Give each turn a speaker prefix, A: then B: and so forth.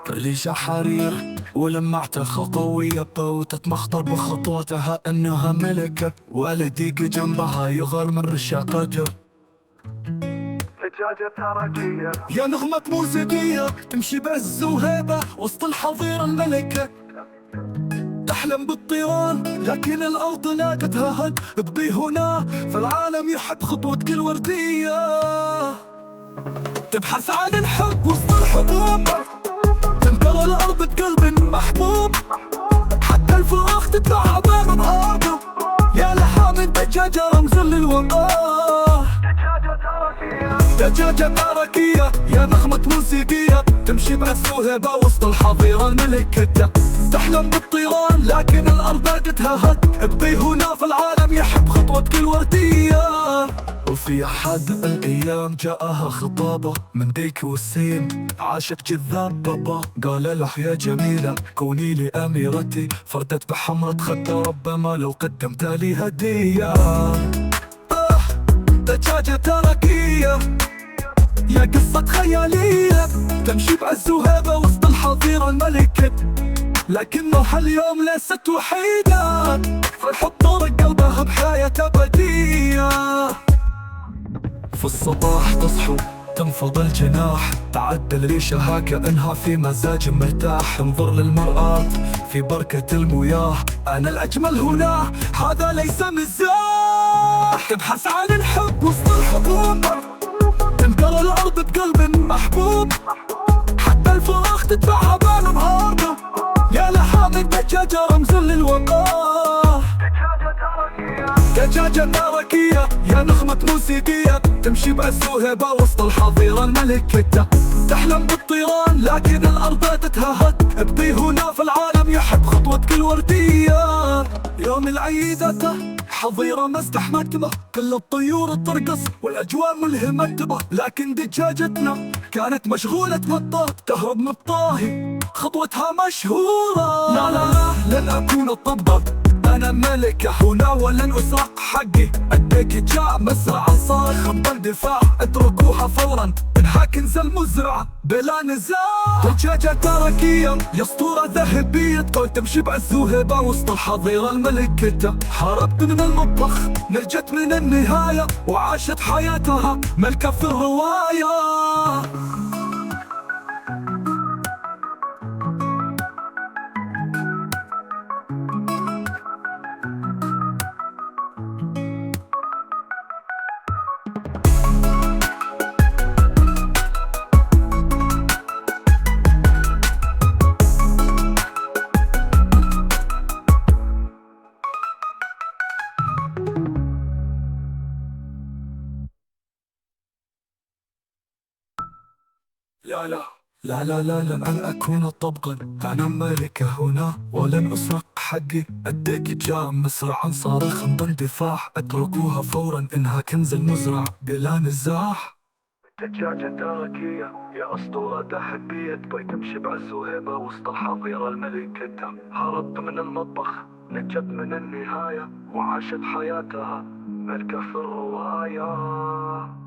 A: ريشة حرير ولمعتها خطوية، بوتت مخطر بخطواتها انها ملكة، والديك جنبها يغار من رشاقتها. دجاجة تركية يا نغمة موسيقية تمشي بعز وهيبة وسط الحظيرة الملكة، تحلم بالطيران لكن الأرض ناقتها هد. ابقي هنا فالعالم يحب خطوتك الوردية، تبحث عن الحب وسط الحبوب، تنقر الأرض بقلب محبوب، حتى الفراخ تتبعها بين الأرض. يا لحام الدجاجة رمز للوقار، دجاجة تركية يا نغمة موسيقية تمشي بعز وهبة وسط الحظيرة الملكة، تحلم بالطيران لكن الأرض باقتها هد. ابقي هنا فالعالم يحب خطوتك الوردية. وفي أحد الأيام جاءها خطابة من ديك والسين، عاشت جذاب بابا قال له يا جميلة كوني لي أميرتي، فردت بحمرة خدة ربما لو قدمت لي هدية. دجاجة تركية يا قصة خيالية تمشي بعز وهيبة وسط الحظيرة الملكة، لكنها اليوم ليست وحيدة، فالحب طارق قلبها بحياة أبدية. في الصباح تصحو تنفض الجناح، تعدل ريشها كأنها في مزاج مرتاح، انظر للمرآة في بركة المياه، أنا الأجمل هنا هذا ليس مزاح. تبحث عن الحب وسط الحبوب، تنقر الأرض بقلب محبوب، حتى الفراخ تتبعها بين الأرض. يا لحام الدجاجة رمز للوقار، دجاجة تركية يا نغمة موسيقية تمشي بعز وهبة وسط الحظيرة الملكة، تحلم بالطيران لكن الأرض باتتها هد. ابقي هنا فالعالم يحب خطوتك الوردية. يوم العيد حظيرة مزدحمة، كل الطيور ترقص والأجواء ملهمة، لكن دجاجتنا كانت مشغولة بالطهي، تهرب من الطاهي خطوتها مشهورة. لا لا لا لن أكون الطبق، أنا ملكة هنا ولن أسرق حقي، أديك جاء مسرع صارخ بالدفاع، اتركوها فورا إنها كنز المزرعة بلا نزاع. دجاجة تركية يا اسطورة ذهبية تمشي بعز وهبة وسط الحظيرة الملكة، هربت من المطبخ نجت من النهاية وعاشت حياتها ملكة في الرواية. لا لا لا لا لا لن أكون طبقا، أنا ملكة هنا ولن أسرق حقي، أديك جاء مسرعا صارخا باندفاع، اتركوها فورا إنها كنز المزرعة بلا نزاع. دجاجة تركية يا أسطورة ذهبية تمشي بعز وهبة وسط الحظيرة الملكة، هربت من المطبخ نجت من النهاية وعاشت حياتها ملكة في الرواية.